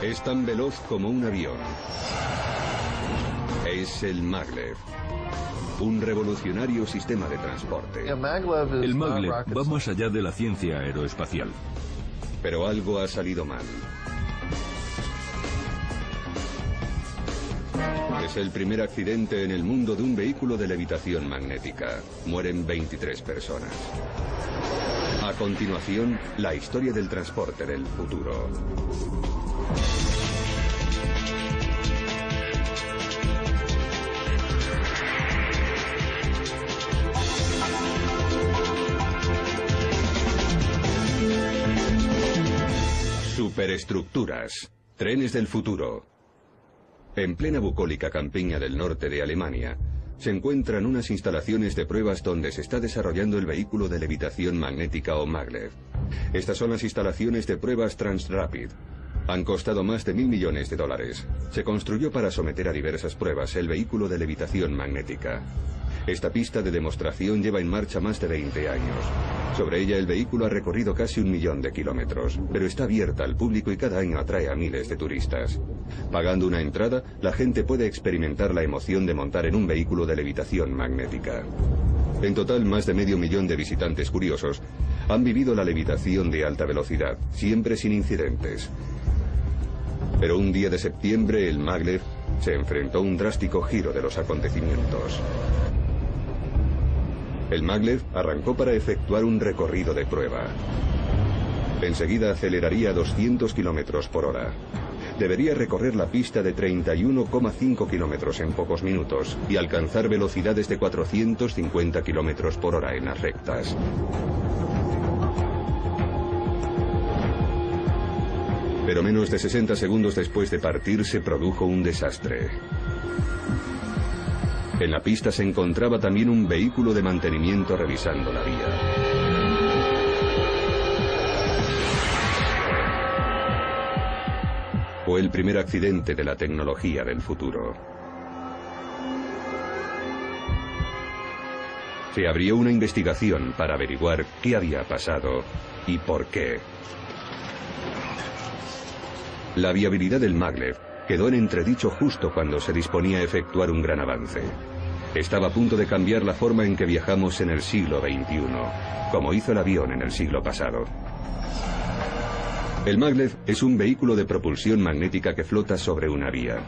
Es tan veloz como un avión. Es el Maglev, un revolucionario sistema de transporte. El Maglev va más allá de la ciencia aeroespacial. Pero algo ha salido mal. Es el primer accidente en el mundo de un vehículo de levitación magnética. Mueren 23 personas. A continuación, la historia del transporte del futuro. Superestructuras. Trenes del futuro. En plena bucólica campiña del norte de Alemania, se encuentran unas instalaciones de pruebas donde se está desarrollando el vehículo de levitación magnética o Maglev. Estas son las instalaciones de pruebas Transrapid. Han costado más de $1.000 millones. Se construyó para someter a diversas pruebas el vehículo de levitación magnética. Esta pista de demostración lleva en marcha más de 20 años. Sobre ella el vehículo ha recorrido casi 1 millón de kilómetros, pero está abierta al público y cada año atrae a miles de turistas. Pagando una entrada, la gente puede experimentar la emoción de montar en un vehículo de levitación magnética. En total, más de 500.000 de visitantes curiosos han vivido la levitación de alta velocidad, siempre sin incidentes. Pero un día de septiembre, el Maglev se enfrentó a un drástico giro de los acontecimientos. El Maglev arrancó para efectuar un recorrido de prueba. Enseguida aceleraría a 200 kilómetros por hora. Debería recorrer la pista de 31,5 kilómetros en pocos minutos y alcanzar velocidades de 450 kilómetros por hora en las rectas. Pero menos de 60 segundos después de partir se produjo un desastre. En la pista se encontraba también un vehículo de mantenimiento revisando la vía. Fue el primer accidente de la tecnología del futuro. Se abrió una investigación para averiguar qué había pasado y por qué. La viabilidad del Maglev quedó en entredicho justo cuando se disponía a efectuar un gran avance. Estaba a punto de cambiar la forma en que viajamos en el siglo XXI, como hizo el avión en el siglo pasado. El Maglev es un vehículo de propulsión magnética que flota sobre una vía.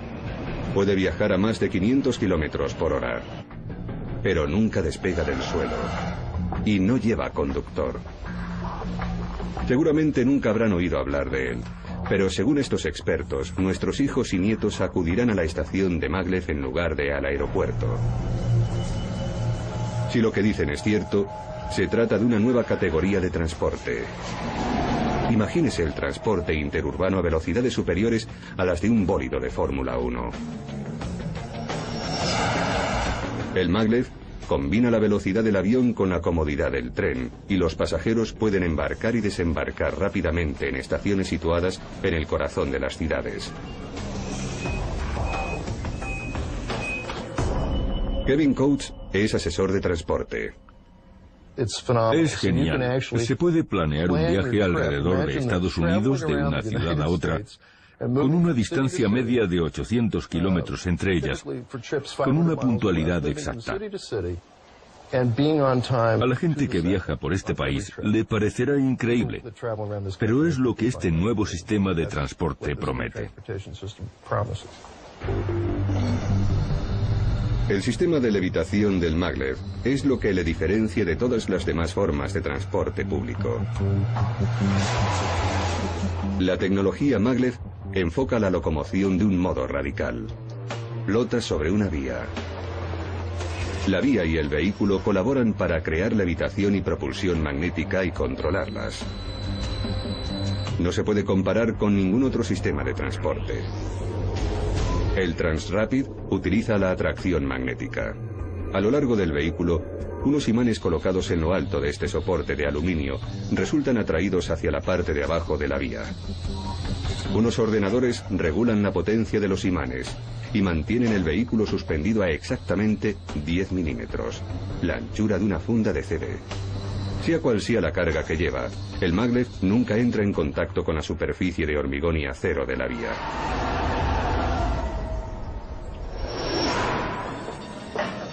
Puede viajar a más de 500 kilómetros por hora, pero nunca despega del suelo y no lleva conductor. Seguramente nunca habrán oído hablar de él. Pero según estos expertos, nuestros hijos y nietos acudirán a la estación de Maglev en lugar de al aeropuerto. Si lo que dicen es cierto, se trata de una nueva categoría de transporte. Imagínese el transporte interurbano a velocidades superiores a las de un bólido de Fórmula 1. El Maglev combina la velocidad del avión con la comodidad del tren, y los pasajeros pueden embarcar y desembarcar rápidamente en estaciones situadas en el corazón de las ciudades. Kevin Coates es asesor de transporte. Es genial. Se puede planear un viaje alrededor de Estados Unidos de una ciudad a otra, con una distancia media de 800 kilómetros entre ellas, con una puntualidad exacta. A la gente que viaja por este país le parecerá increíble, pero es lo que este nuevo sistema de transporte promete. El sistema de levitación del Maglev es lo que le diferencia de todas las demás formas de transporte público. La tecnología Maglev enfoca la locomoción de un modo radical. Flota sobre una vía. La vía y el vehículo colaboran para crear levitación y propulsión magnética y controlarlas. No se puede comparar con ningún otro sistema de transporte. El Transrapid utiliza la atracción magnética. A lo largo del vehículo, unos imanes colocados en lo alto de este soporte de aluminio resultan atraídos hacia la parte de abajo de la vía. Unos ordenadores regulan la potencia de los imanes y mantienen el vehículo suspendido a exactamente 10 milímetros, la anchura de una funda de CD. Sea cual sea la carga que lleva, el maglev nunca entra en contacto con la superficie de hormigón y acero de la vía.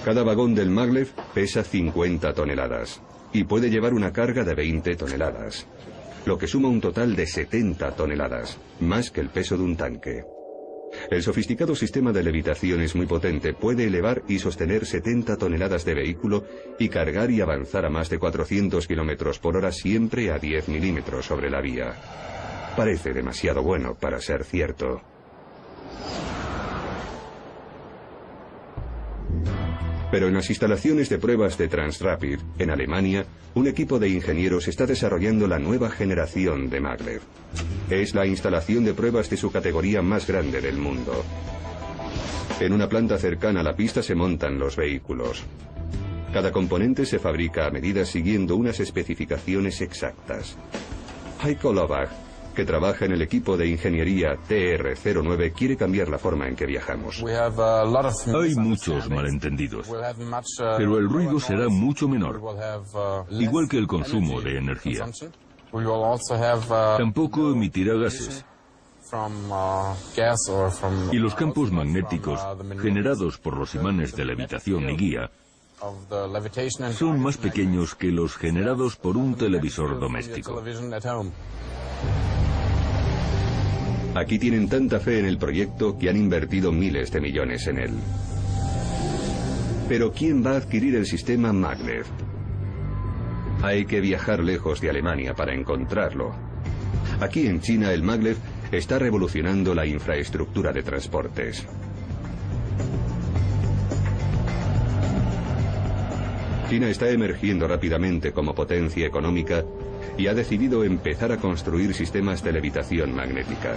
Cada vagón del maglev pesa 50 toneladas y puede llevar una carga de 20 toneladas, lo que suma un total de 70 toneladas, más que el peso de un tanque. El sofisticado sistema de levitación es muy potente, puede elevar y sostener 70 toneladas de vehículo y cargar y avanzar a más de 400 kilómetros por hora siempre a 10 milímetros sobre la vía. Parece demasiado bueno para ser cierto. Pero en las instalaciones de pruebas de Transrapid, en Alemania, un equipo de ingenieros está desarrollando la nueva generación de maglev. Es la instalación de pruebas de su categoría más grande del mundo. En una planta cercana a la pista se montan los vehículos. Cada componente se fabrica a medida siguiendo unas especificaciones exactas. Heiko Lovach, que trabaja en el equipo de ingeniería TR-09, quiere cambiar la forma en que viajamos. Hay muchos malentendidos, pero el ruido será mucho menor, igual que el consumo de energía. Tampoco emitirá gases. Y los campos magnéticos, generados por los imanes de levitación y guía, son más pequeños que los generados por un televisor doméstico. Aquí tienen tanta fe en el proyecto que han invertido miles de millones en él. Pero ¿quién va a adquirir el sistema maglev? Hay que viajar lejos de Alemania para encontrarlo. Aquí en China el maglev está revolucionando la infraestructura de transportes. China está emergiendo rápidamente como potencia económica y ha decidido empezar a construir sistemas de levitación magnética.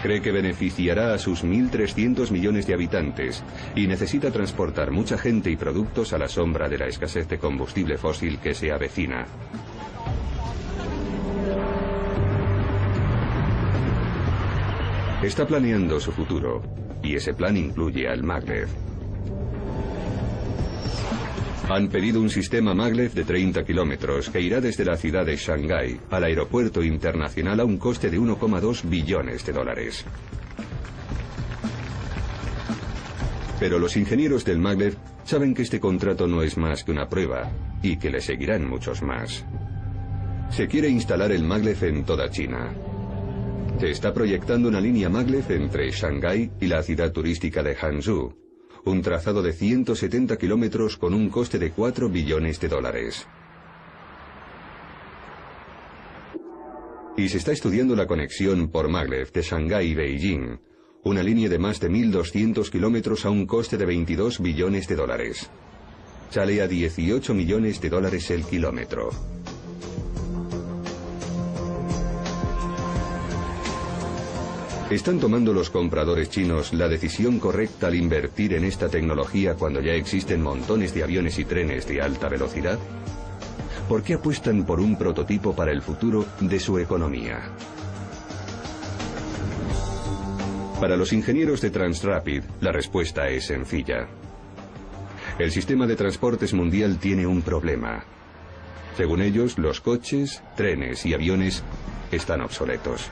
Cree que beneficiará a sus 1.300 millones de habitantes y necesita transportar mucha gente y productos a la sombra de la escasez de combustible fósil que se avecina. Está planeando su futuro y ese plan incluye al maglev. Han pedido un sistema maglev de 30 kilómetros que irá desde la ciudad de Shanghái al aeropuerto internacional a un coste de 1,2 billones de dólares. Pero los ingenieros del maglev saben que este contrato no es más que una prueba y que le seguirán muchos más. Se quiere instalar el maglev en toda China. Se está proyectando una línea maglev entre Shanghái y la ciudad turística de Hangzhou. Un trazado de 170 kilómetros con un coste de 4 billones de dólares. Y se está estudiando la conexión por maglev de Shanghái y Beijing, una línea de más de 1.200 kilómetros a un coste de 22 billones de dólares. Sale a 18 millones de dólares el kilómetro. ¿Están tomando los compradores chinos la decisión correcta al invertir en esta tecnología cuando ya existen montones de aviones y trenes de alta velocidad? ¿Por qué apuestan por un prototipo para el futuro de su economía? Para los ingenieros de Transrapid, la respuesta es sencilla. El sistema de transportes mundial tiene un problema. Según ellos, los coches, trenes y aviones están obsoletos.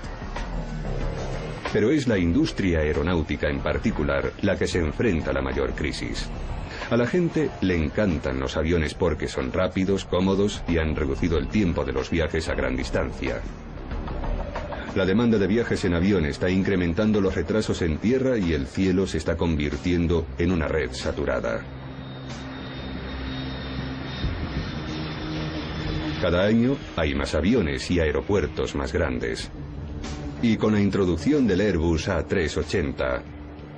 Pero es la industria aeronáutica en particular la que se enfrenta a la mayor crisis. A la gente le encantan los aviones porque son rápidos, cómodos y han reducido el tiempo de los viajes a gran distancia. La demanda de viajes en avión está incrementando los retrasos en tierra y el cielo se está convirtiendo en una red saturada. Cada año hay más aviones y aeropuertos más grandes. Y con la introducción del Airbus A380,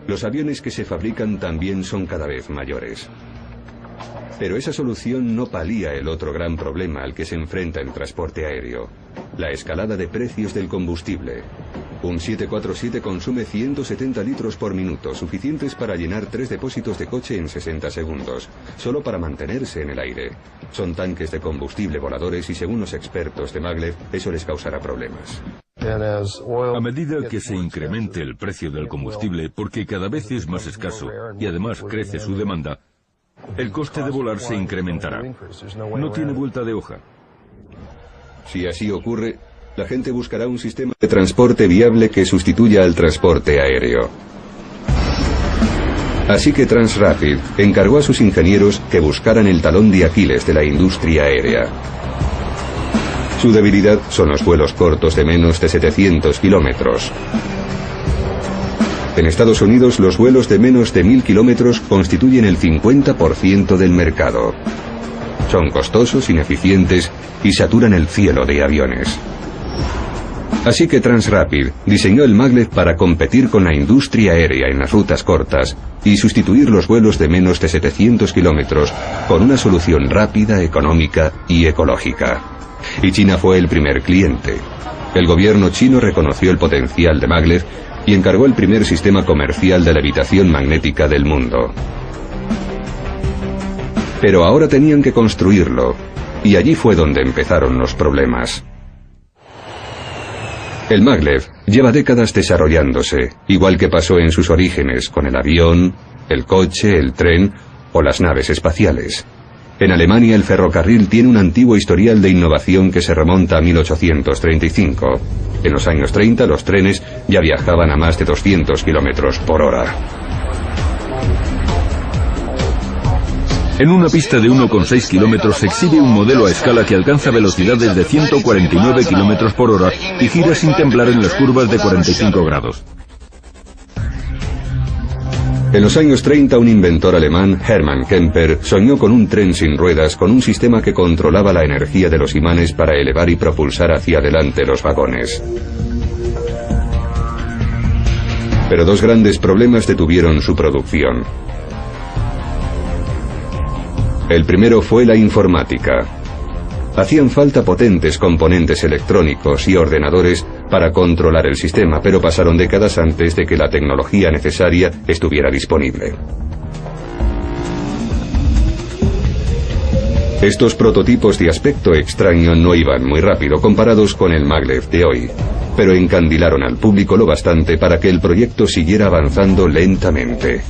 los aviones que se fabrican también son cada vez mayores. Pero esa solución no palía el otro gran problema al que se enfrenta el transporte aéreo, la escalada de precios del combustible. Un 747 consume 170 litros por minuto, suficientes para llenar 3 depósitos de coche en 60 segundos, solo para mantenerse en el aire. Son tanques de combustible voladores y según los expertos de maglev, eso les causará problemas. A medida que se incremente el precio del combustible, porque cada vez es más escaso y además crece su demanda, El coste de volar se incrementará. No tiene vuelta de hoja. Si así ocurre, la gente buscará un sistema de transporte viable que sustituya al transporte aéreo. Así que Transrapid encargó a sus ingenieros que buscaran el talón de Aquiles de la industria aérea. Su debilidad son los vuelos cortos de menos de 700 kilómetros. En Estados Unidos, los vuelos de menos de 1000 kilómetros constituyen el 50% del mercado. Son costosos, ineficientes y saturan el cielo de aviones. Así que Transrapid diseñó el maglev para competir con la industria aérea en las rutas cortas y sustituir los vuelos de menos de 700 kilómetros con una solución rápida, económica y ecológica. Y China fue el primer cliente. El gobierno chino reconoció el potencial de maglev y encargó el primer sistema comercial de levitación magnética del mundo. Pero ahora tenían que construirlo, y allí fue donde empezaron los problemas. El maglev lleva décadas desarrollándose, igual que pasó en sus orígenes con el avión, el coche, el tren o las naves espaciales. En Alemania el ferrocarril tiene un antiguo historial de innovación que se remonta a 1835. En los años 30 los trenes ya viajaban a más de 200 kilómetros por hora. En una pista de 1,6 kilómetros se exhibe un modelo a escala que alcanza velocidades de 149 kilómetros por hora y gira sin temblar en las curvas de 45 grados. En los años 30 un inventor alemán, Hermann Kemper, soñó con un tren sin ruedas con un sistema que controlaba la energía de los imanes para elevar y propulsar hacia adelante los vagones. Pero dos grandes problemas detuvieron su producción. El primero fue la informática. Hacían falta potentes componentes electrónicos y ordenadores para controlar el sistema, pero pasaron décadas antes de que la tecnología necesaria estuviera disponible. Estos prototipos de aspecto extraño no iban muy rápido comparados con el maglev de hoy, pero encandilaron al público lo bastante para que el proyecto siguiera avanzando lentamente.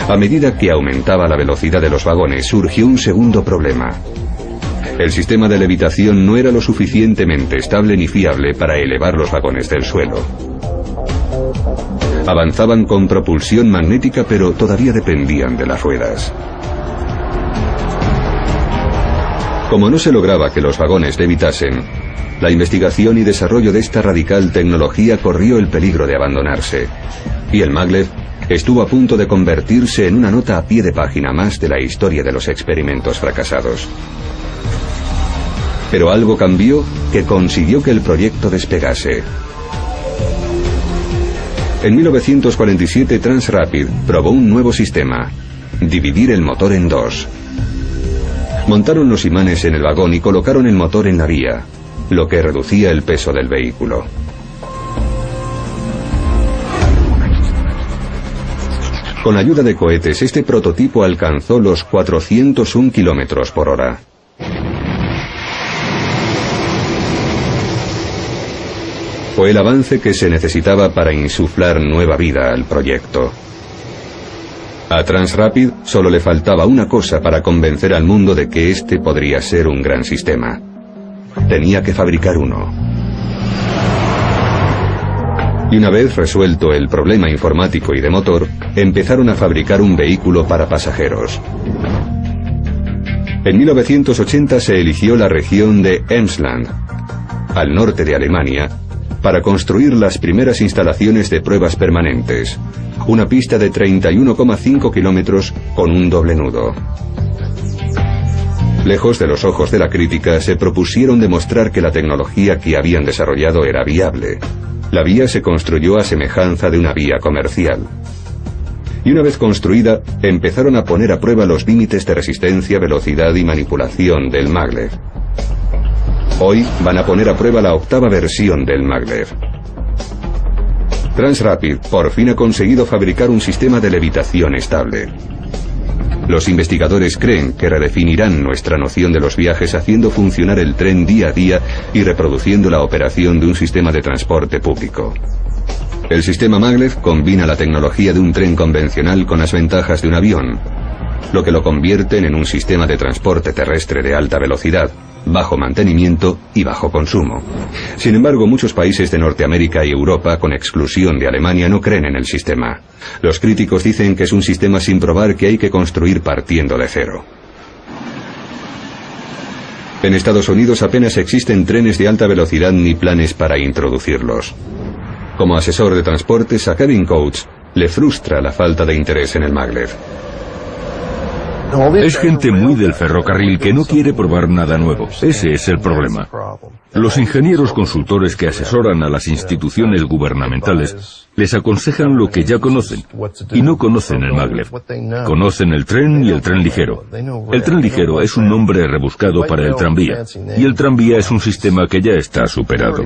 A medida que aumentaba la velocidad de los vagones, surgió un segundo problema. El sistema de levitación no era lo suficientemente estable ni fiable para elevar los vagones del suelo. Avanzaban con propulsión magnética, pero todavía dependían de las ruedas. Como no se lograba que los vagones levitasen, la investigación y desarrollo de esta radical tecnología corrió el peligro de abandonarse, y el maglev estuvo a punto de convertirse en una nota a pie de página más de la historia de los experimentos fracasados. Pero algo cambió que consiguió que el proyecto despegase. En 1947 Transrapid probó un nuevo sistema: dividir el motor en dos. Montaron los imanes en el vagón y colocaron el motor en la vía, lo que reducía el peso del vehículo. Con la ayuda de cohetes, este prototipo alcanzó los 401 kilómetros por hora. Fue el avance que se necesitaba para insuflar nueva vida al proyecto. A Transrapid solo le faltaba una cosa para convencer al mundo de que este podría ser un gran sistema. Tenía que fabricar uno. Y una vez resuelto el problema informático y de motor, empezaron a fabricar un vehículo para pasajeros. En 1980 se eligió la región de Emsland, al norte de Alemania, para construir las primeras instalaciones de pruebas permanentes, una pista de 31,5 kilómetros con un doble nudo. Lejos de los ojos de la crítica, se propusieron demostrar que la tecnología que habían desarrollado era viable. La vía se construyó a semejanza de una vía comercial. Y una vez construida, empezaron a poner a prueba los límites de resistencia, velocidad y manipulación del maglev. Hoy van a poner a prueba la octava versión del maglev. Transrapid por fin ha conseguido fabricar un sistema de levitación estable. Los investigadores creen que redefinirán nuestra noción de los viajes haciendo funcionar el tren día a día y reproduciendo la operación de un sistema de transporte público. El sistema maglev combina la tecnología de un tren convencional con las ventajas de un avión. lo que lo convierten en un sistema de transporte terrestre de alta velocidad, bajo mantenimiento y bajo consumo. Sin embargo, muchos países de Norteamérica y Europa, con exclusión de Alemania, no creen en el sistema. Los críticos dicen que es un sistema sin probar, que hay que construir partiendo de cero. En Estados Unidos apenas existen trenes de alta velocidad ni planes para introducirlos. Como asesor de transportes, a Kevin Coates le frustra la falta de interés en el maglev. Es gente muy del ferrocarril que no quiere probar nada nuevo. Ese es el problema. Los ingenieros consultores que asesoran a las instituciones gubernamentales les aconsejan lo que ya conocen, y no conocen el maglev. Conocen el tren y el tren ligero. El tren ligero es un nombre rebuscado para el tranvía, y el tranvía es un sistema que ya está superado.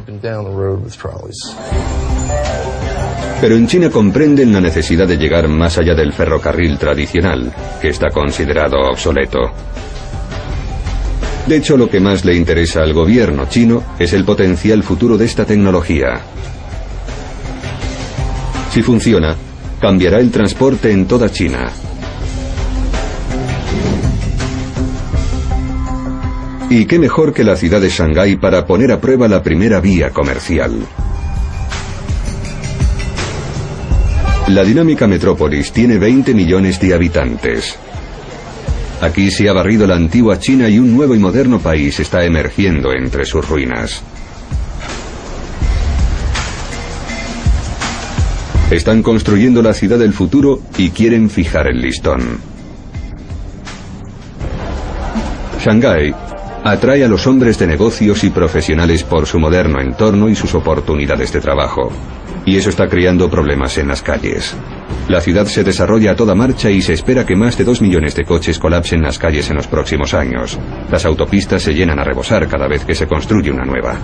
Pero en China comprenden la necesidad de llegar más allá del ferrocarril tradicional, que está considerado obsoleto. De hecho, lo que más le interesa al gobierno chino es el potencial futuro de esta tecnología. Si funciona, cambiará el transporte en toda China. Y qué mejor que la ciudad de Shanghái para poner a prueba la primera vía comercial. La dinámica metrópolis tiene 20 millones de habitantes. Aquí se ha barrido la antigua China y un nuevo y moderno país está emergiendo entre sus ruinas. Están construyendo la ciudad del futuro y quieren fijar el listón. Shanghái atrae a los hombres de negocios y profesionales por su moderno entorno y sus oportunidades de trabajo. Y eso está creando problemas en las calles. La ciudad se desarrolla a toda marcha y se espera que más de 2 millones de coches colapsen las calles en los próximos años. Las autopistas se llenan a rebosar cada vez que se construye una nueva.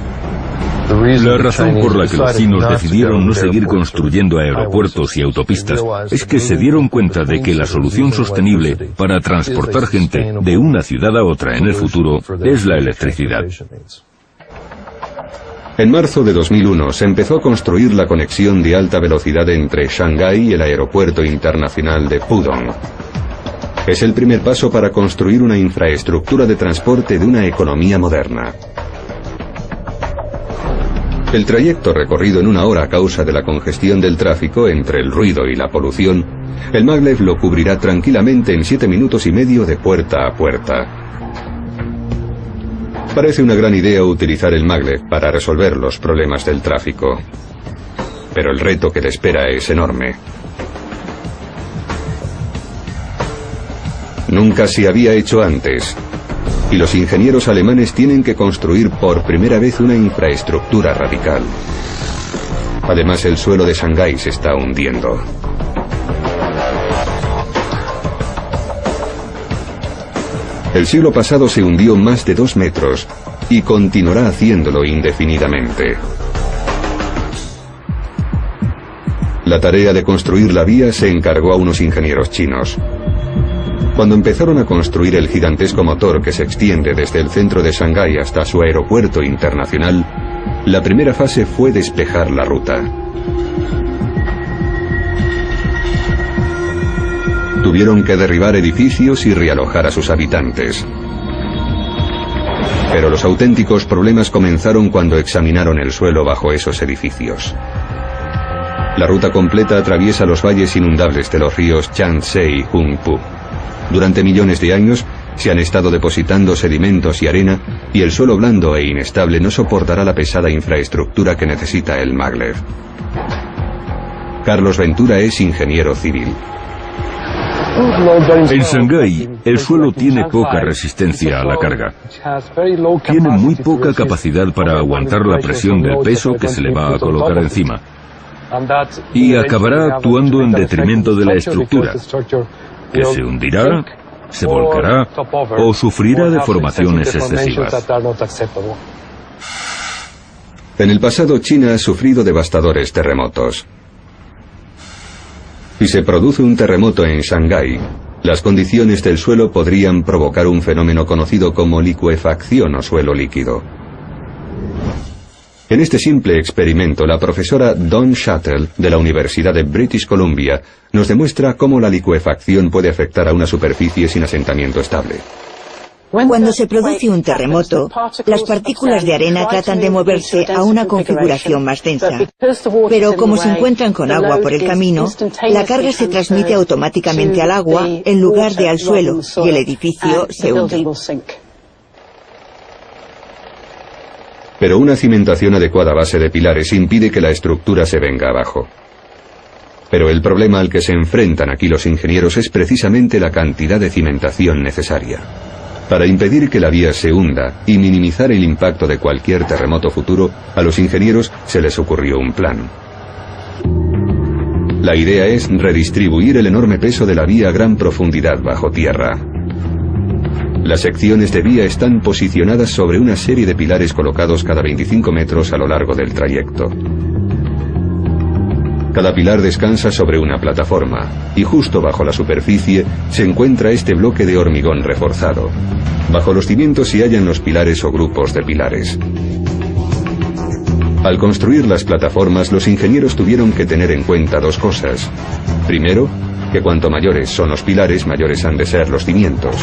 La razón por la que los chinos decidieron no seguir construyendo aeropuertos y autopistas es que se dieron cuenta de que la solución sostenible para transportar gente de una ciudad a otra en el futuro es la electricidad. En marzo de 2001 se empezó a construir la conexión de alta velocidad entre Shanghái y el aeropuerto internacional de Pudong. Es el primer paso para construir una infraestructura de transporte de una economía moderna. El trayecto recorrido en 1 hora a causa de la congestión del tráfico entre el ruido y la polución, el maglev lo cubrirá tranquilamente en 7 minutos y medio de puerta a puerta. Parece una gran idea utilizar el maglev para resolver los problemas del tráfico, pero el reto que le espera es enorme. Nunca se había hecho antes, y los ingenieros alemanes tienen que construir por primera vez una infraestructura radical. Además, el suelo de Shanghái se está hundiendo. El siglo pasado se hundió más de 2 metros y continuará haciéndolo indefinidamente. La tarea de construir la vía se encargó a unos ingenieros chinos. Cuando empezaron a construir el gigantesco motor que se extiende desde el centro de Shanghái hasta su aeropuerto internacional, la primera fase fue despejar la ruta. Tuvieron que derribar edificios y realojar a sus habitantes. Pero los auténticos problemas comenzaron cuando examinaron el suelo bajo esos edificios. La ruta completa atraviesa los valles inundables de los ríos Yangtze y Huangpu. Durante millones de años se han estado depositando sedimentos y arena, y el suelo blando e inestable no soportará la pesada infraestructura que necesita el maglev. Carlos Ventura es ingeniero civil. En Shanghái, el suelo tiene poca resistencia a la carga. Tiene muy poca capacidad para aguantar la presión del peso que se le va a colocar encima. Y acabará actuando en detrimento de la estructura, que se hundirá, se volcará o sufrirá deformaciones excesivas. En el pasado, China ha sufrido devastadores terremotos. Si se produce un terremoto en Shanghái, las condiciones del suelo podrían provocar un fenómeno conocido como licuefacción o suelo líquido. En este simple experimento, la profesora Dawn Shuttle, de la Universidad de British Columbia, nos demuestra cómo la licuefacción puede afectar a una superficie sin asentamiento estable. Cuando se produce un terremoto, las partículas de arena tratan de moverse a una configuración más densa. Pero como se encuentran con agua por el camino, la carga se transmite automáticamente al agua en lugar de al suelo, y el edificio se hunde. Pero una cimentación adecuada a base de pilares impide que la estructura se venga abajo. Pero el problema al que se enfrentan aquí los ingenieros es precisamente la cantidad de cimentación necesaria. Para impedir que la vía se hunda y minimizar el impacto de cualquier terremoto futuro, a los ingenieros se les ocurrió un plan. La idea es redistribuir el enorme peso de la vía a gran profundidad bajo tierra. Las secciones de vía están posicionadas sobre una serie de pilares colocados cada 25 metros a lo largo del trayecto. Cada pilar descansa sobre una plataforma, y justo bajo la superficie se encuentra este bloque de hormigón reforzado. Bajo los cimientos se hallan los pilares o grupos de pilares. Al construir las plataformas, los ingenieros tuvieron que tener en cuenta dos cosas. Primero, que cuanto mayores son los pilares, mayores han de ser los cimientos.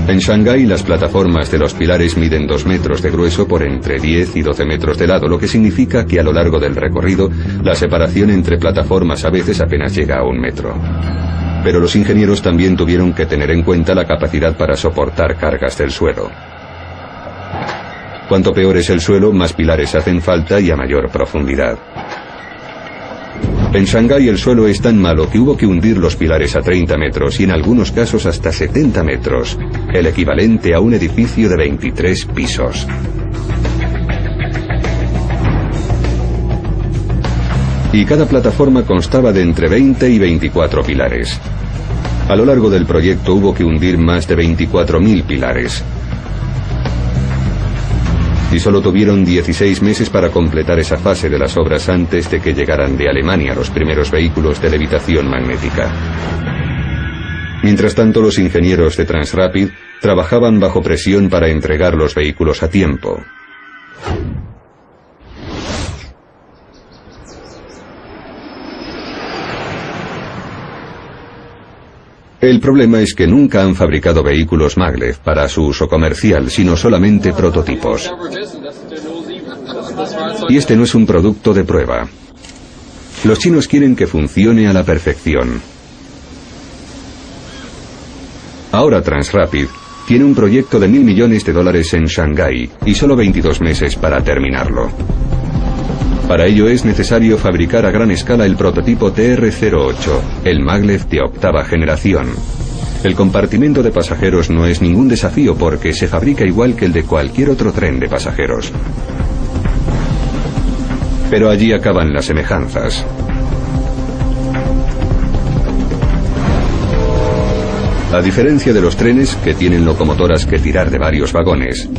En Shanghái, las plataformas de los pilares miden 2 metros de grueso por entre 10 y 12 metros de lado, lo que significa que a lo largo del recorrido, la separación entre plataformas a veces apenas llega a 1 metro. Pero los ingenieros también tuvieron que tener en cuenta la capacidad para soportar cargas del suelo. Cuanto peor es el suelo, más pilares hacen falta y a mayor profundidad. En Shanghái el suelo es tan malo que hubo que hundir los pilares a 30 metros y en algunos casos hasta 70 metros, el equivalente a un edificio de 23 pisos. Y cada plataforma constaba de entre 20 y 24 pilares. A lo largo del proyecto hubo que hundir más de 24.000 pilares. Y solo tuvieron 16 meses para completar esa fase de las obras antes de que llegaran de Alemania los primeros vehículos de levitación magnética. Mientras tanto, los ingenieros de Transrapid trabajaban bajo presión para entregar los vehículos a tiempo. El problema es que nunca han fabricado vehículos maglev para su uso comercial, sino solamente prototipos. Y este no es un producto de prueba. Los chinos quieren que funcione a la perfección. Ahora Transrapid tiene un proyecto de $1.000 millones en Shanghái y solo 22 meses para terminarlo. Para ello es necesario fabricar a gran escala el prototipo TR-08, el maglev de 8ª generación. El compartimento de pasajeros no es ningún desafío porque se fabrica igual que el de cualquier otro tren de pasajeros. Pero allí acaban las semejanzas. A diferencia de los trenes, que tienen locomotoras que tirar de varios vagones,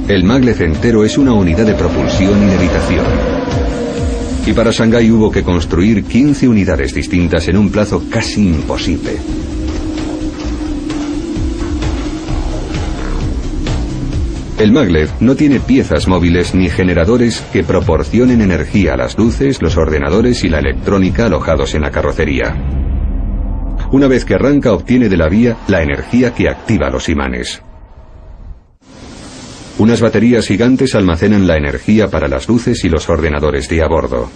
el maglev entero es una unidad de propulsión y levitación. Y para Shanghái hubo que construir 15 unidades distintas en un plazo casi imposible. El maglev no tiene piezas móviles ni generadores que proporcionen energía a las luces, los ordenadores y la electrónica alojados en la carrocería. Una vez que arranca, obtiene de la vía la energía que activa los imanes. Unas baterías gigantes almacenan la energía para las luces y los ordenadores de a bordo.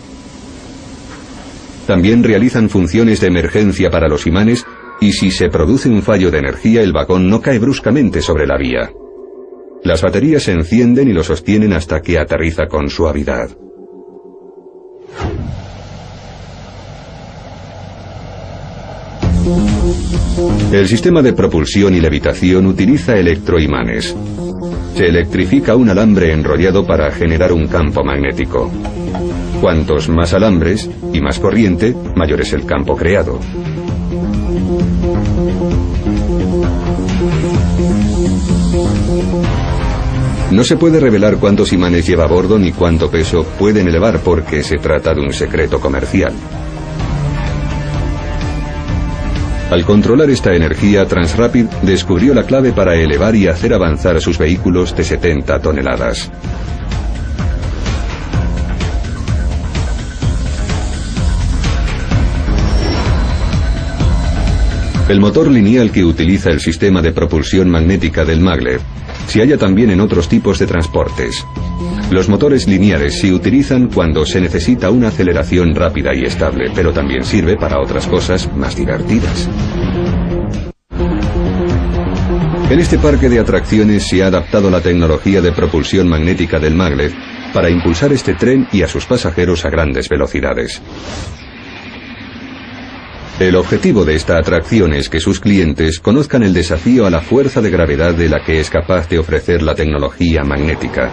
También realizan funciones de emergencia para los imanes y si se produce un fallo de energía, el vagón no cae bruscamente sobre la vía. Las baterías se encienden y lo sostienen hasta que aterriza con suavidad. El sistema de propulsión y levitación utiliza electroimanes. Se electrifica un alambre enrollado para generar un campo magnético. Cuantos más alambres y más corriente, mayor es el campo creado. No se puede revelar cuántos imanes lleva a bordo ni cuánto peso pueden elevar porque se trata de un secreto comercial. Al controlar esta energía, Transrapid descubrió la clave para elevar y hacer avanzar sus vehículos de 70 toneladas. El motor lineal que utiliza el sistema de propulsión magnética del maglev se halla también en otros tipos de transportes. Los motores lineares se utilizan cuando se necesita una aceleración rápida y estable, pero también sirve para otras cosas más divertidas. En este parque de atracciones se ha adaptado la tecnología de propulsión magnética del maglev para impulsar este tren y a sus pasajeros a grandes velocidades. El objetivo de esta atracción es que sus clientes conozcan el desafío a la fuerza de gravedad de la que es capaz de ofrecer la tecnología magnética.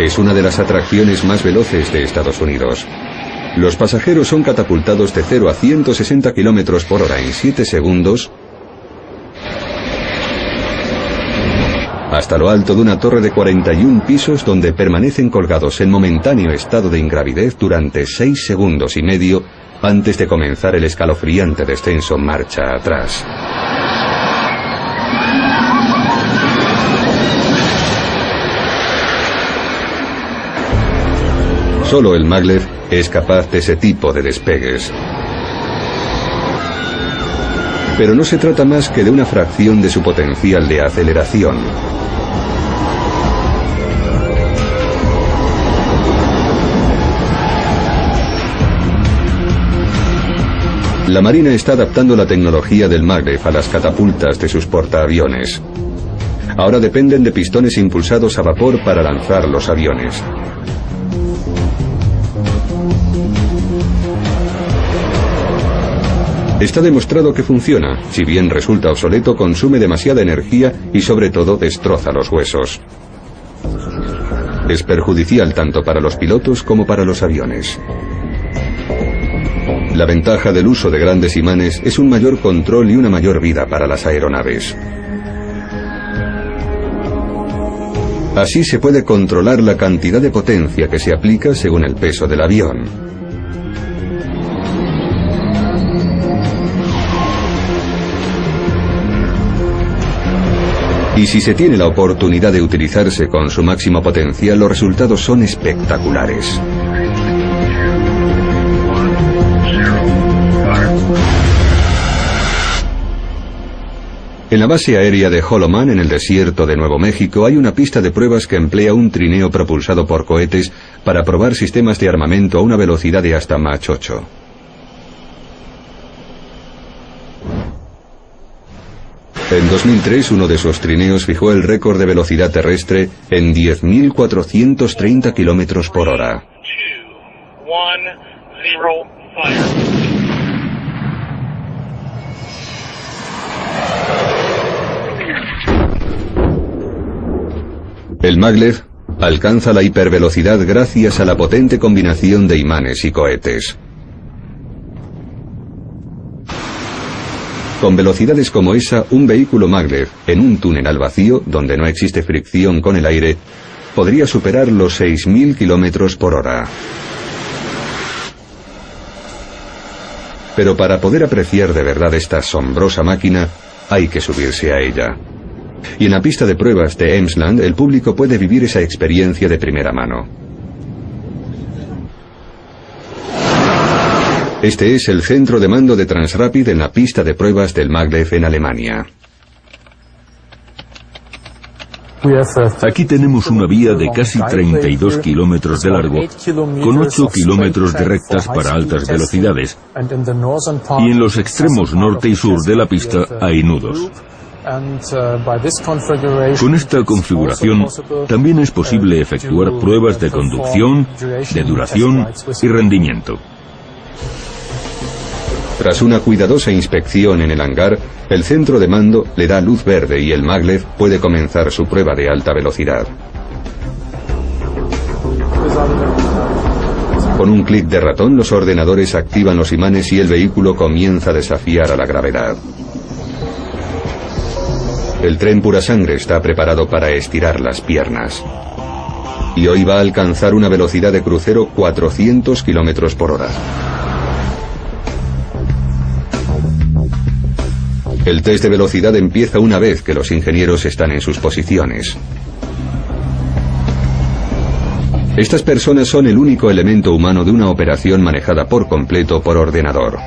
Es una de las atracciones más veloces de Estados Unidos. Los pasajeros son catapultados de 0 a 160 km por hora en 7 segundos hasta lo alto de una torre de 41 pisos donde permanecen colgados en momentáneo estado de ingravidez durante 6 segundos y medio antes de comenzar el escalofriante descenso marcha atrás. Solo el maglev es capaz de ese tipo de despegues. Pero no se trata más que de una fracción de su potencial de aceleración. La Marina está adaptando la tecnología del maglev a las catapultas de sus portaaviones. Ahora dependen de pistones impulsados a vapor para lanzar los aviones. Está demostrado que funciona, si bien resulta obsoleto, consume demasiada energía y sobre todo destroza los huesos. Es perjudicial tanto para los pilotos como para los aviones. La ventaja del uso de grandes imanes es un mayor control y una mayor vida para las aeronaves. Así se puede controlar la cantidad de potencia que se aplica según el peso del avión. Y si se tiene la oportunidad de utilizarse con su máximo potencial, los resultados son espectaculares. En la base aérea de Holloman, en el desierto de Nuevo México, hay una pista de pruebas que emplea un trineo propulsado por cohetes para probar sistemas de armamento a una velocidad de hasta Mach 8. En 2003, uno de esos trineos fijó el récord de velocidad terrestre en 10.430 km por hora. El maglev alcanza la hipervelocidad gracias a la potente combinación de imanes y cohetes. Con velocidades como esa, un vehículo maglev en un túnel al vacío, donde no existe fricción con el aire, podría superar los 6.000 km por hora. Pero para poder apreciar de verdad esta asombrosa máquina, hay que subirse a ella. Y en la pista de pruebas de Emsland, el público puede vivir esa experiencia de primera mano. Este es el centro de mando de Transrapid en la pista de pruebas del maglev en Alemania. Aquí tenemos una vía de casi 32 kilómetros de largo, con 8 kilómetros de rectas para altas velocidades, y en los extremos norte y sur de la pista hay nudos. Con esta configuración también es posible efectuar pruebas de conducción, de duración y rendimiento. Tras una cuidadosa inspección en el hangar, el centro de mando le da luz verde y el maglev puede comenzar su prueba de alta velocidad. Con un clic de ratón, los ordenadores activan los imanes y el vehículo comienza a desafiar a la gravedad. El tren pura sangre está preparado para estirar las piernas. Y hoy va a alcanzar una velocidad de crucero 400 km por hora. El test de velocidad empieza una vez que los ingenieros están en sus posiciones. Estas personas son el único elemento humano de una operación manejada por completo por ordenador.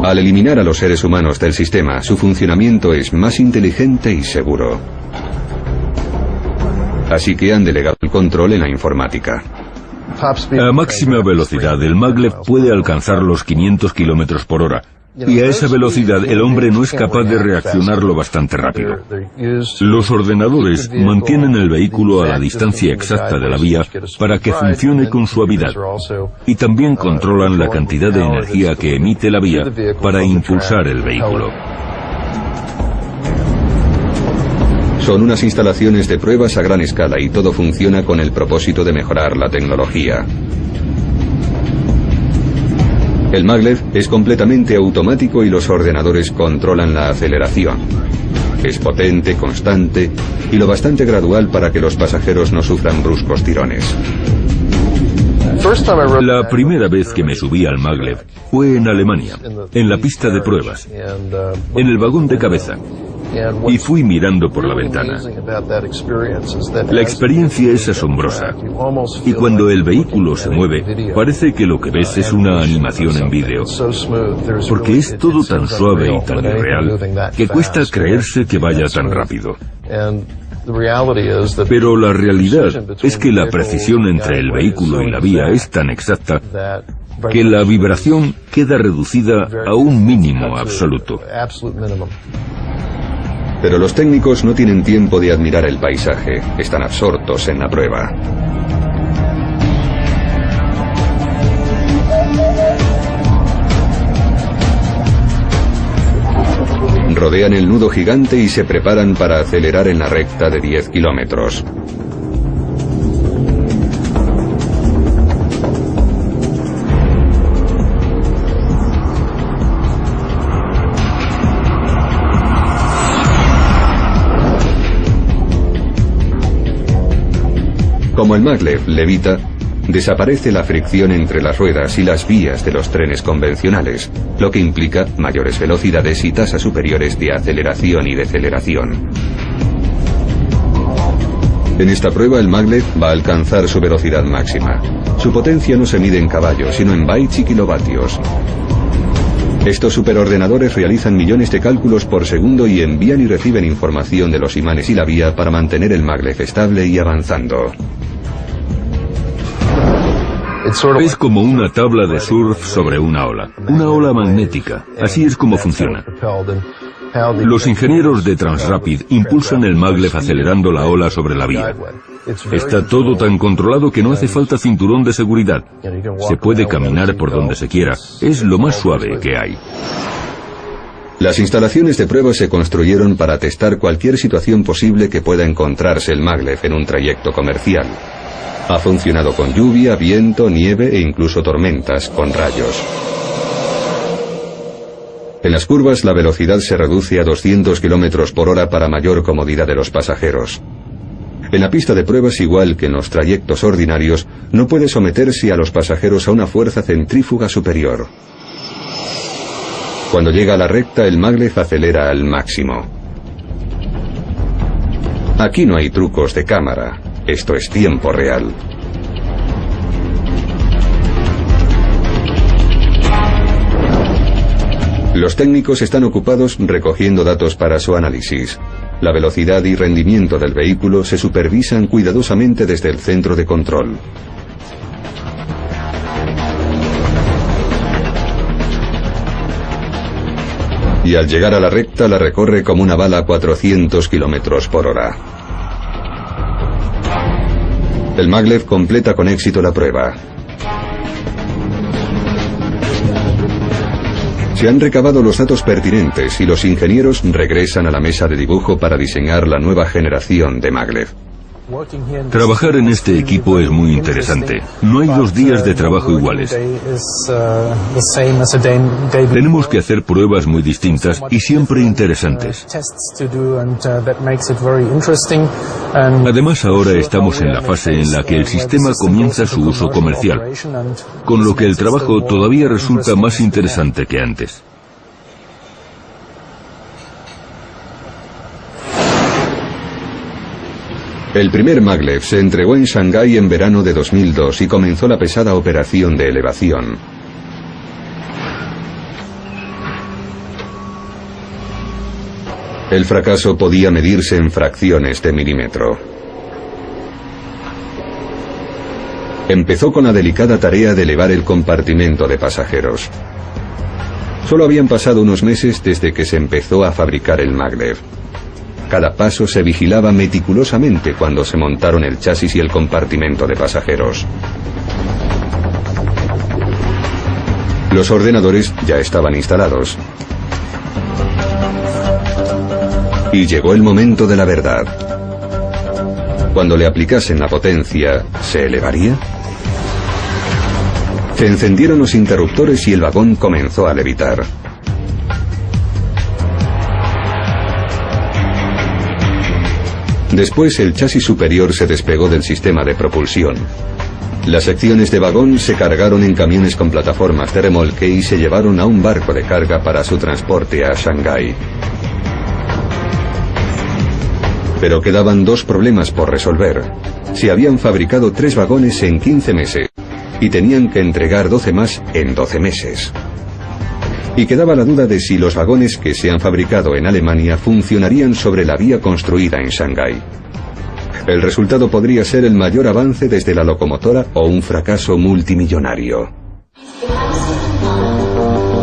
Al eliminar a los seres humanos del sistema, su funcionamiento es más inteligente y seguro. Así que han delegado el control en la informática. A máxima velocidad, el maglev puede alcanzar los 500 kilómetros por hora. Y a esa velocidad el hombre no es capaz de reaccionar lo bastante rápido. Los ordenadores mantienen el vehículo a la distancia exacta de la vía para que funcione con suavidad. Y también controlan la cantidad de energía que emite la vía para impulsar el vehículo. Son unas instalaciones de pruebas a gran escala y todo funciona con el propósito de mejorar la tecnología. El maglev es completamente automático y los ordenadores controlan la aceleración. Es potente, constante y lo bastante gradual para que los pasajeros no sufran bruscos tirones. La primera vez que me subí al maglev fue en Alemania, en la pista de pruebas, en el vagón de cabeza. Y fui mirando por la ventana. La experiencia es asombrosa. Y cuando el vehículo se mueve, parece que lo que ves es una animación en vídeo. Porque es todo tan suave y tan irreal que cuesta creerse que vaya tan rápido. Pero la realidad es que la precisión entre el vehículo y la vía es tan exacta que la vibración queda reducida a un mínimo absoluto. Pero los técnicos no tienen tiempo de admirar el paisaje, están absortos en la prueba. Rodean el nudo gigante y se preparan para acelerar en la recta de 10 kilómetros. Como el maglev levita, desaparece la fricción entre las ruedas y las vías de los trenes convencionales, lo que implica mayores velocidades y tasas superiores de aceleración y deceleración. En esta prueba el maglev va a alcanzar su velocidad máxima. Su potencia no se mide en caballos, sino en bytes y kilovatios. Estos superordenadores realizan millones de cálculos por segundo y envían y reciben información de los imanes y la vía para mantener el maglev estable y avanzando. Es como una tabla de surf sobre una ola magnética. Así es como funciona. Los ingenieros de Transrapid impulsan el maglev acelerando la ola sobre la vía. Está todo tan controlado que no hace falta cinturón de seguridad. Se puede caminar por donde se quiera. Es lo más suave que hay. Las instalaciones de prueba se construyeron para testar cualquier situación posible que pueda encontrarse el maglev en un trayecto comercial. Ha funcionado con lluvia, viento, nieve e incluso tormentas con rayos. En las curvas la velocidad se reduce a 200 km por hora para mayor comodidad de los pasajeros. En la pista de pruebas, igual que en los trayectos ordinarios, no puede someterse a los pasajeros a una fuerza centrífuga superior. Cuando llega a la recta, el maglev acelera al máximo. Aquí no hay trucos de cámara. Esto es tiempo real. Los técnicos están ocupados recogiendo datos para su análisis. La velocidad y rendimiento del vehículo se supervisan cuidadosamente desde el centro de control. Y al llegar a la recta la recorre como una bala a 400 km por hora. El maglev completa con éxito la prueba. Se han recabado los datos pertinentes y los ingenieros regresan a la mesa de dibujo para diseñar la nueva generación de maglev. Trabajar en este equipo es muy interesante. No hay 2 días de trabajo iguales. Tenemos que hacer pruebas muy distintas y siempre interesantes. Además, ahora estamos en la fase en la que el sistema comienza su uso comercial, con lo que el trabajo todavía resulta más interesante que antes. El primer maglev se entregó en Shanghái en verano de 2002 y comenzó la pesada operación de elevación. El fracaso podía medirse en fracciones de milímetro. Empezó con la delicada tarea de elevar el compartimento de pasajeros. Solo habían pasado unos meses desde que se empezó a fabricar el Maglev. Cada paso se vigilaba meticulosamente cuando se montaron el chasis y el compartimento de pasajeros. Los ordenadores ya estaban instalados. Y llegó el momento de la verdad. Cuando le aplicasen la potencia, ¿se elevaría? Se encendieron los interruptores y el vagón comenzó a levitar. Después el chasis superior se despegó del sistema de propulsión. Las secciones de vagón se cargaron en camiones con plataformas de remolque y se llevaron a un barco de carga para su transporte a Shanghái. Pero quedaban dos problemas por resolver. Se habían fabricado 3 vagones en 15 meses y tenían que entregar 12 más en 12 meses. Y quedaba la duda de si los vagones que se han fabricado en Alemania funcionarían sobre la vía construida en Shanghái. El resultado podría ser el mayor avance desde la locomotora o un fracaso multimillonario.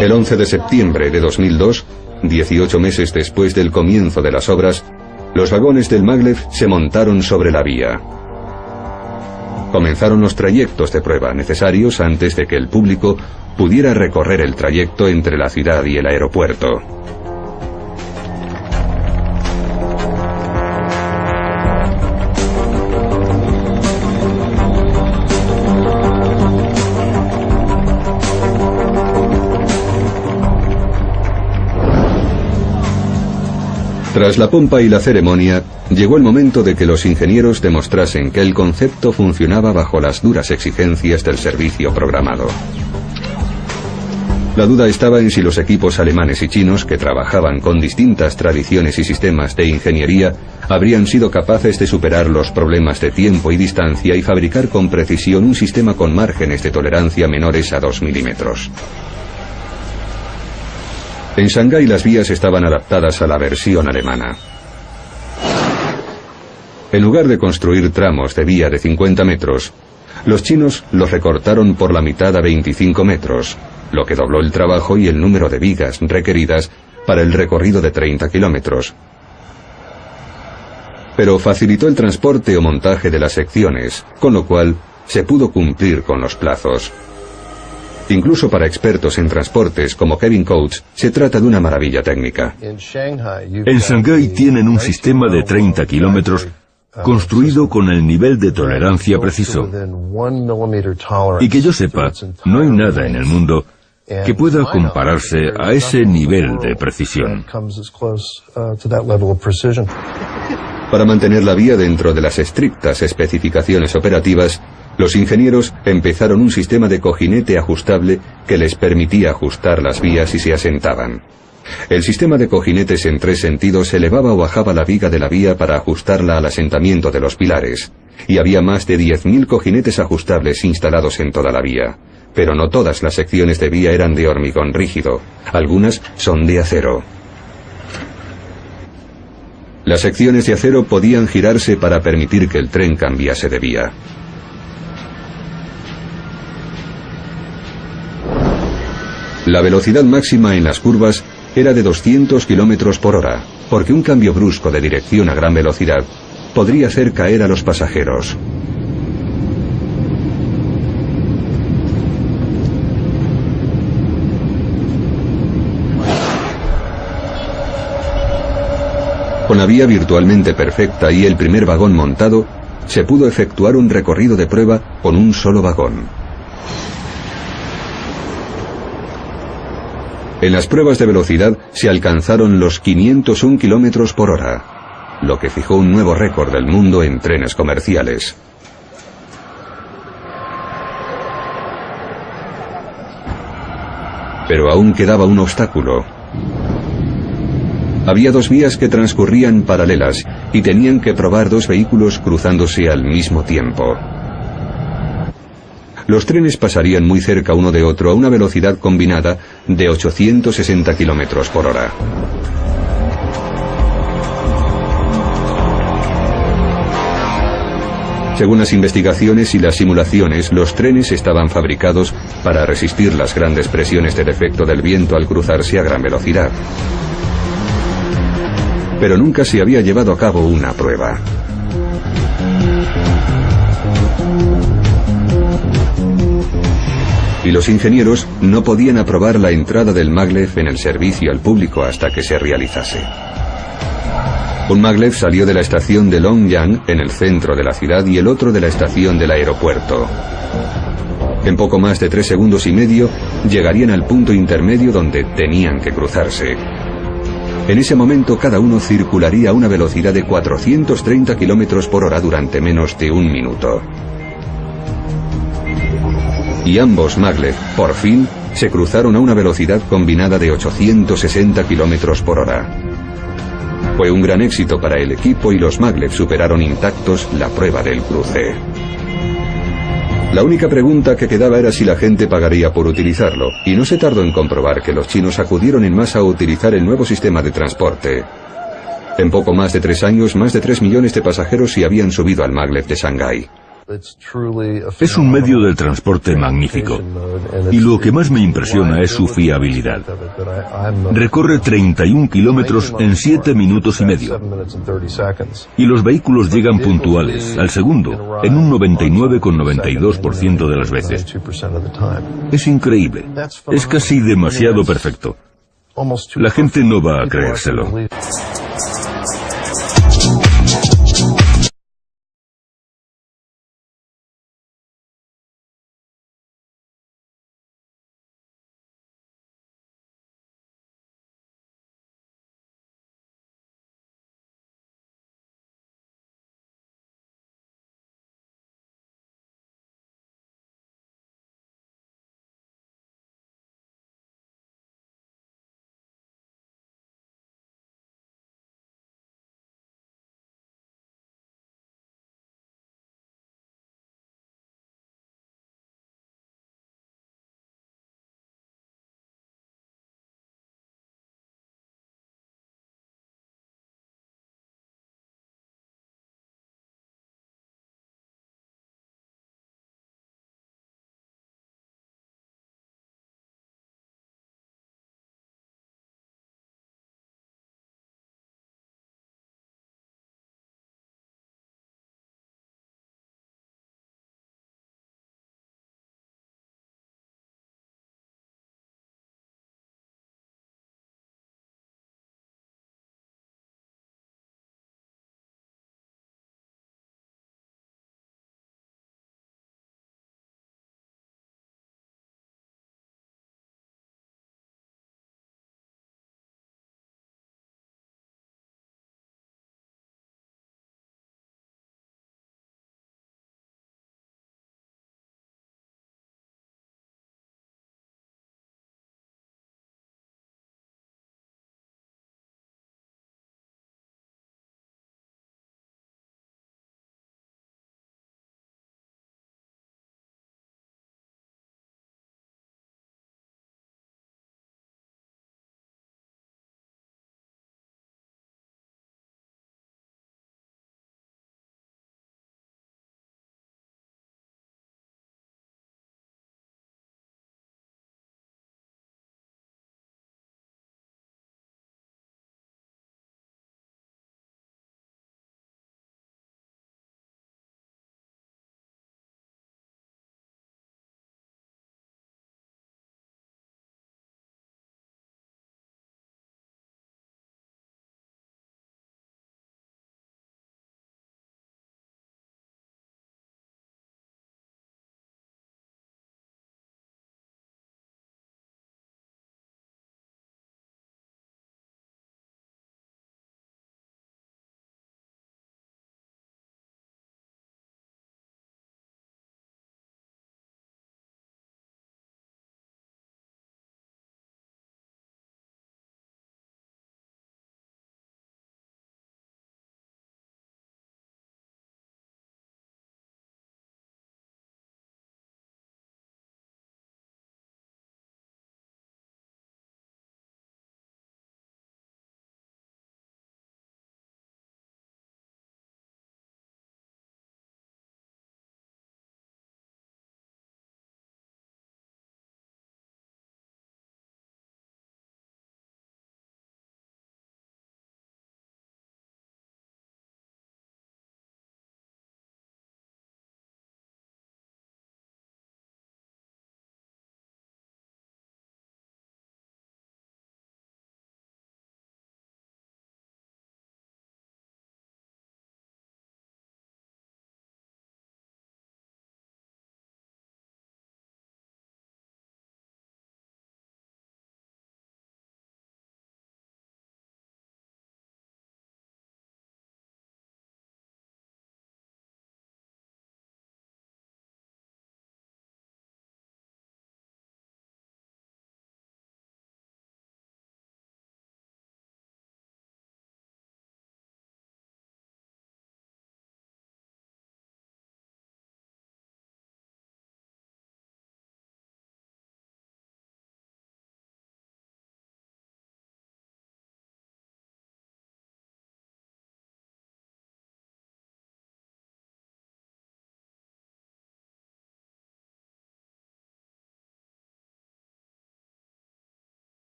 El 11 de septiembre de 2002, 18 meses después del comienzo de las obras, los vagones del Maglev se montaron sobre la vía. Comenzaron los trayectos de prueba necesarios antes de que el público pudiera recorrer el trayecto entre la ciudad y el aeropuerto. Tras la pompa y la ceremonia, llegó el momento de que los ingenieros demostrasen que el concepto funcionaba bajo las duras exigencias del servicio programado. La duda estaba en si los equipos alemanes y chinos, que trabajaban con distintas tradiciones y sistemas de ingeniería, habrían sido capaces de superar los problemas de tiempo y distancia y fabricar con precisión un sistema con márgenes de tolerancia menores a 2 milímetros. En Shanghái las vías estaban adaptadas a la versión alemana. En lugar de construir tramos de vía de 50 metros, los chinos los recortaron por la mitad a 25 metros, lo que dobló el trabajo y el número de vigas requeridas para el recorrido de 30 kilómetros. Pero facilitó el transporte o montaje de las secciones, con lo cual se pudo cumplir con los plazos. Incluso para expertos en transportes como Kevin Coates, se trata de una maravilla técnica. En Shanghái tienen un sistema de 30 kilómetros construido con el nivel de tolerancia preciso. Y que yo sepa, no hay nada en el mundo que pueda compararse a ese nivel de precisión. Para mantener la vía dentro de las estrictas especificaciones operativas, los ingenieros empezaron un sistema de cojinete ajustable que les permitía ajustar las vías si se asentaban. El sistema de cojinetes en 3 sentidos elevaba o bajaba la viga de la vía para ajustarla al asentamiento de los pilares, y había más de 10.000 cojinetes ajustables instalados en toda la vía. Pero no todas las secciones de vía eran de hormigón rígido, algunas son de acero. Las secciones de acero podían girarse para permitir que el tren cambiase de vía. La velocidad máxima en las curvas era de 200 km por hora, porque un cambio brusco de dirección a gran velocidad podría hacer caer a los pasajeros. Con la vía virtualmente perfecta y el primer vagón montado, se pudo efectuar un recorrido de prueba con un solo vagón. En las pruebas de velocidad se alcanzaron los 501 km por hora, lo que fijó un nuevo récord del mundo en trenes comerciales. Pero aún quedaba un obstáculo. Había 2 vías que transcurrían paralelas y tenían que probar 2 vehículos cruzándose al mismo tiempo. Los trenes pasarían muy cerca uno de otro a una velocidad combinada de 860 km por hora. Según las investigaciones y las simulaciones, los trenes estaban fabricados para resistir las grandes presiones de defecto del viento al cruzarse a gran velocidad. Pero nunca se había llevado a cabo una prueba. Y los ingenieros no podían aprobar la entrada del maglev en el servicio al público hasta que se realizase. Un maglev salió de la estación de Longyang, en el centro de la ciudad, y el otro de la estación del aeropuerto. En poco más de 3 segundos y medio, llegarían al punto intermedio donde tenían que cruzarse. En ese momento, cada uno circularía a una velocidad de 430 km por hora durante menos de 1 minuto. Y ambos maglev, por fin, se cruzaron a una velocidad combinada de 860 km por hora. Fue un gran éxito para el equipo y los maglev superaron intactos la prueba del cruce. La única pregunta que quedaba era si la gente pagaría por utilizarlo, y no se tardó en comprobar que los chinos acudieron en masa a utilizar el nuevo sistema de transporte. En poco más de 3 años, más de 3 millones de pasajeros se habían subido al maglev de Shanghái. Es un medio de transporte magnífico, y lo que más me impresiona es su fiabilidad. Recorre 31 kilómetros en 7 minutos y medio, y los vehículos llegan puntuales, al segundo, en un 99,92% de las veces. Es increíble, es casi demasiado perfecto. La gente no va a creérselo.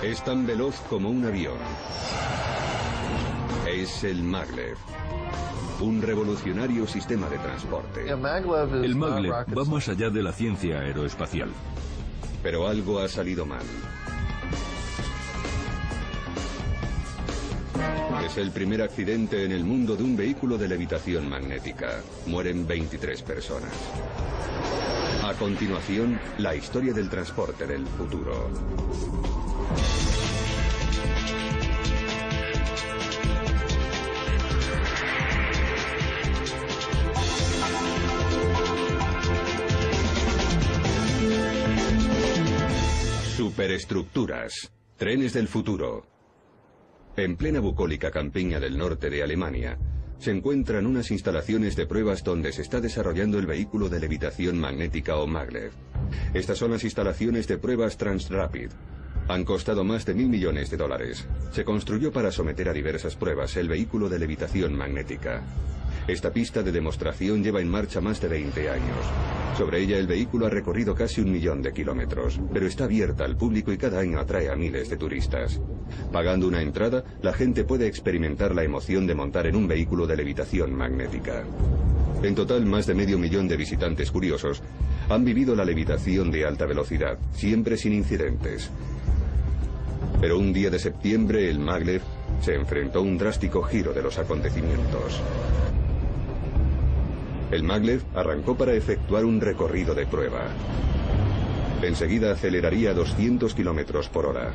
Es tan veloz como un avión. Es el Maglev, un revolucionario sistema de transporte. El Maglev va más allá de la ciencia aeroespacial. Pero algo ha salido mal. Es el primer accidente en el mundo de un vehículo de levitación magnética. Mueren 23 personas. A continuación, la historia del transporte del futuro. Superestructuras. Trenes del futuro. En plena bucólica campiña del norte de Alemania, se encuentran unas instalaciones de pruebas donde se está desarrollando el vehículo de levitación magnética o Maglev. Estas son las instalaciones de pruebas Transrapid. Han costado más de $1.000 millones. Se construyó para someter a diversas pruebas el vehículo de levitación magnética. Esta pista de demostración lleva en marcha más de 20 años. Sobre ella el vehículo ha recorrido casi 1 millón de kilómetros, pero está abierta al público y cada año atrae a miles de turistas. Pagando una entrada, la gente puede experimentar la emoción de montar en un vehículo de levitación magnética. En total, más de 500.000 de visitantes curiosos han vivido la levitación de alta velocidad, siempre sin incidentes. Pero un día de septiembre, el Maglev se enfrentó a un drástico giro de los acontecimientos. El Maglev arrancó para efectuar un recorrido de prueba. Enseguida aceleraría a 200 kilómetros por hora.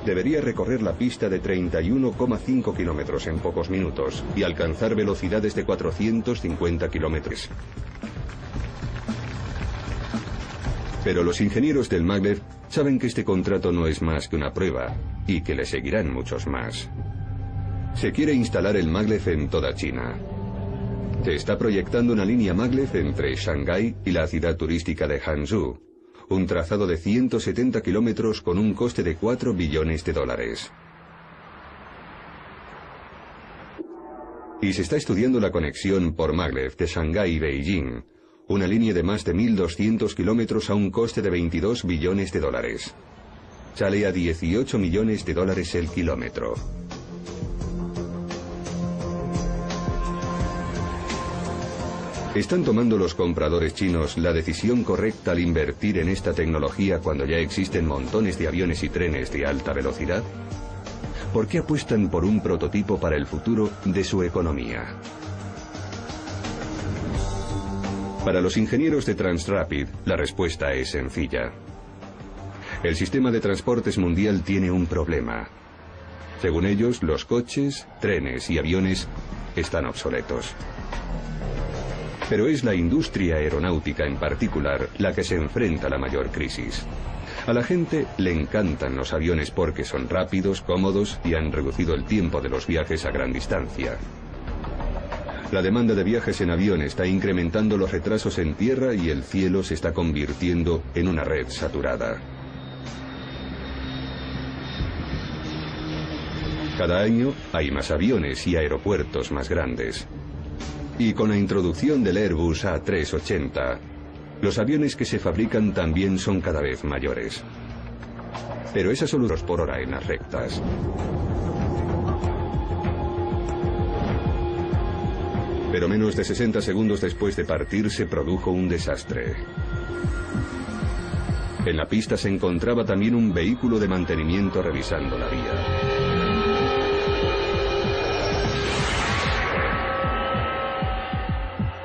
Debería recorrer la pista de 31,5 kilómetros en pocos minutos y alcanzar velocidades de 450 kilómetros. Pero los ingenieros del Maglev saben que este contrato no es más que una prueba y que le seguirán muchos más. Se quiere instalar el Maglev en toda China. Se está proyectando una línea Maglev entre Shanghái y la ciudad turística de Hangzhou, un trazado de 170 kilómetros con un coste de $4 billones. Y se está estudiando la conexión por Maglev de Shanghái y Beijing, una línea de más de 1.200 kilómetros a un coste de $22 billones. Sale a $18 millones el kilómetro. ¿Están tomando los compradores chinos la decisión correcta al invertir en esta tecnología cuando ya existen montones de aviones y trenes de alta velocidad? ¿Por qué apuestan por un prototipo para el futuro de su economía? Para los ingenieros de Transrapid, la respuesta es sencilla. El sistema de transportes mundial tiene un problema. Según ellos, los coches, trenes y aviones están obsoletos. Pero es la industria aeronáutica en particular la que se enfrenta a la mayor crisis. A la gente le encantan los aviones porque son rápidos, cómodos y han reducido el tiempo de los viajes a gran distancia. La demanda de viajes en avión está incrementando los retrasos en tierra y el cielo se está convirtiendo en una red saturada. Cada año hay más aviones y aeropuertos más grandes. Y con la introducción del Airbus A380, los aviones que se fabrican también son cada vez mayores. Pero esas son los por hora en las rectas. Pero menos de 60 segundos después de partir se produjo un desastre. En la pista se encontraba también un vehículo de mantenimiento revisando la vía.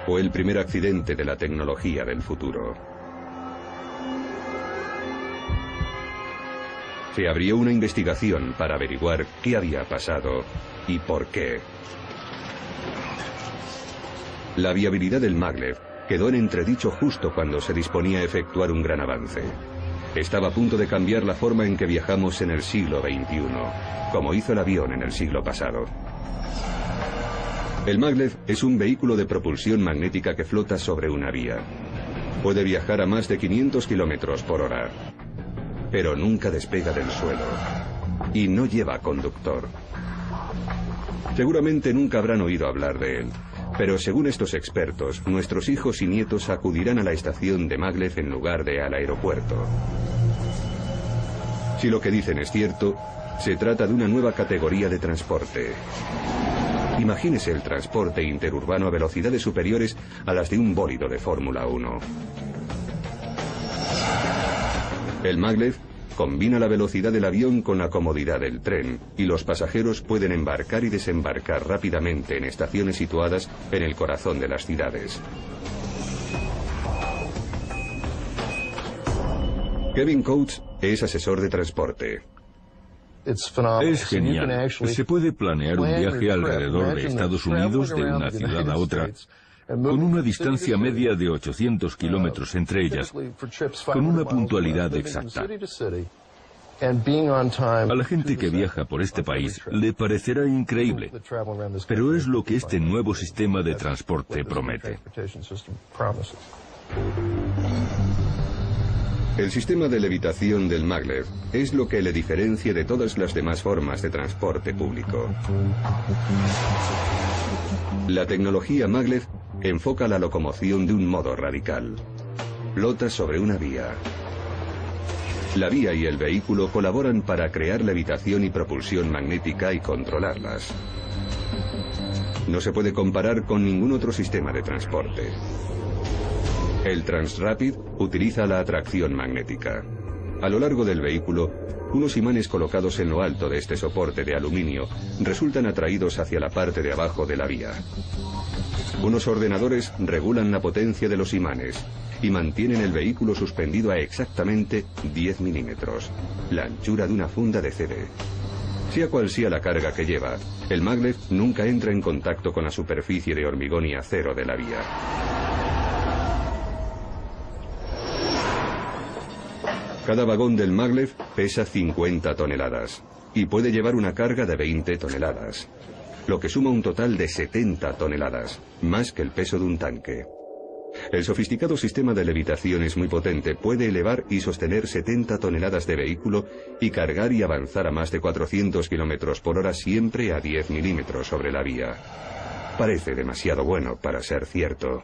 Fue el primer accidente de la tecnología del futuro. Se abrió una investigación para averiguar qué había pasado y por qué. La viabilidad del Maglev quedó en entredicho justo cuando se disponía a efectuar un gran avance. Estaba a punto de cambiar la forma en que viajamos en el siglo XXI, como hizo el avión en el siglo pasado. El Maglev es un vehículo de propulsión magnética que flota sobre una vía. Puede viajar a más de 500 kilómetros por hora, pero nunca despega del suelo y no lleva conductor. Seguramente nunca habrán oído hablar de él, pero según estos expertos, nuestros hijos y nietos acudirán a la estación de Maglev en lugar de al aeropuerto. Si lo que dicen es cierto, se trata de una nueva categoría de transporte. Imagínese el transporte interurbano a velocidades superiores a las de un bólido de Fórmula 1. El maglev combina la velocidad del avión con la comodidad del tren, y los pasajeros pueden embarcar y desembarcar rápidamente en estaciones situadas en el corazón de las ciudades. Kevin Coates es asesor de transporte. Es genial. Se puede planear un viaje alrededor de Estados Unidos de una ciudad a otra con una distancia media de 800 kilómetros entre ellas, con una puntualidad exacta. A la gente que viaja por este país le parecerá increíble, pero es lo que este nuevo sistema de transporte promete. El sistema de levitación del maglev es lo que le diferencia de todas las demás formas de transporte público. La tecnología maglev enfoca la locomoción de un modo radical. Flota sobre una vía. La vía y el vehículo colaboran para crear levitación y propulsión magnética y controlarlas. No se puede comparar con ningún otro sistema de transporte. El Transrapid utiliza la atracción magnética. A lo largo del vehículo, unos imanes colocados en lo alto de este soporte de aluminio resultan atraídos hacia la parte de abajo de la vía. Unos ordenadores regulan la potencia de los imanes y mantienen el vehículo suspendido a exactamente 10 milímetros, la anchura de una funda de CD. Sea cual sea la carga que lleva, el maglev nunca entra en contacto con la superficie de hormigón y acero de la vía. Cada vagón del maglev pesa 50 toneladas y puede llevar una carga de 20 toneladas, lo que suma un total de 70 toneladas, más que el peso de un tanque. El sofisticado sistema de levitación es muy potente, puede elevar y sostener 70 toneladas de vehículo y cargar y avanzar a más de 400 kilómetros por hora siempre a 10 milímetros sobre la vía. Parece demasiado bueno para ser cierto.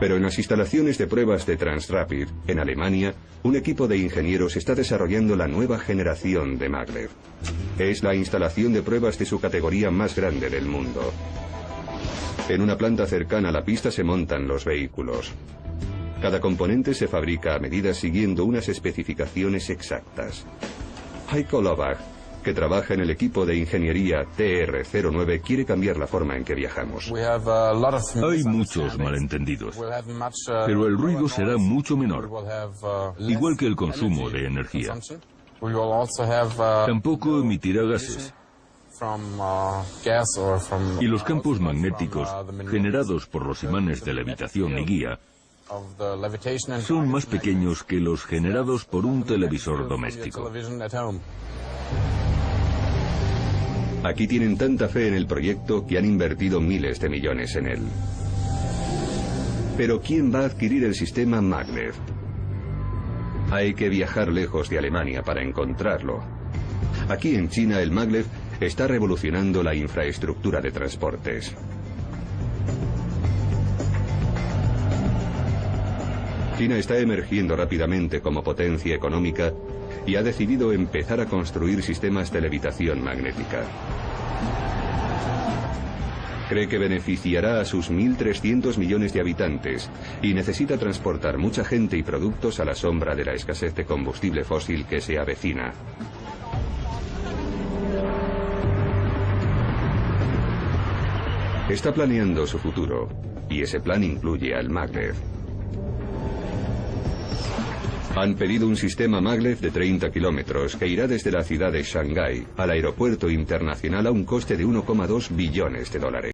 Pero en las instalaciones de pruebas de Transrapid, en Alemania, un equipo de ingenieros está desarrollando la nueva generación de maglev. Es la instalación de pruebas de su categoría más grande del mundo. En una planta cercana a la pista se montan los vehículos. Cada componente se fabrica a medida siguiendo unas especificaciones exactas. Heiko Lovach, que trabaja en el equipo de ingeniería TR-09, quiere cambiar la forma en que viajamos. Hay muchos malentendidos, pero el ruido será mucho menor, igual que el consumo de energía. Tampoco emitirá gases. Y los campos magnéticos generados por los imanes de levitación y guía son más pequeños que los generados por un televisor doméstico. Aquí tienen tanta fe en el proyecto que han invertido miles de millones en él. Pero ¿quién va a adquirir el sistema maglev? Hay que viajar lejos de Alemania para encontrarlo. Aquí en China el maglev está revolucionando la infraestructura de transportes. China está emergiendo rápidamente como potencia económica y ha decidido empezar a construir sistemas de levitación magnética. Cree que beneficiará a sus 1.300 millones de habitantes y necesita transportar mucha gente y productos a la sombra de la escasez de combustible fósil que se avecina. Está planeando su futuro y ese plan incluye al maglev. Han pedido un sistema maglev de 30 kilómetros que irá desde la ciudad de Shanghái al aeropuerto internacional a un coste de 1,2 billones de dólares.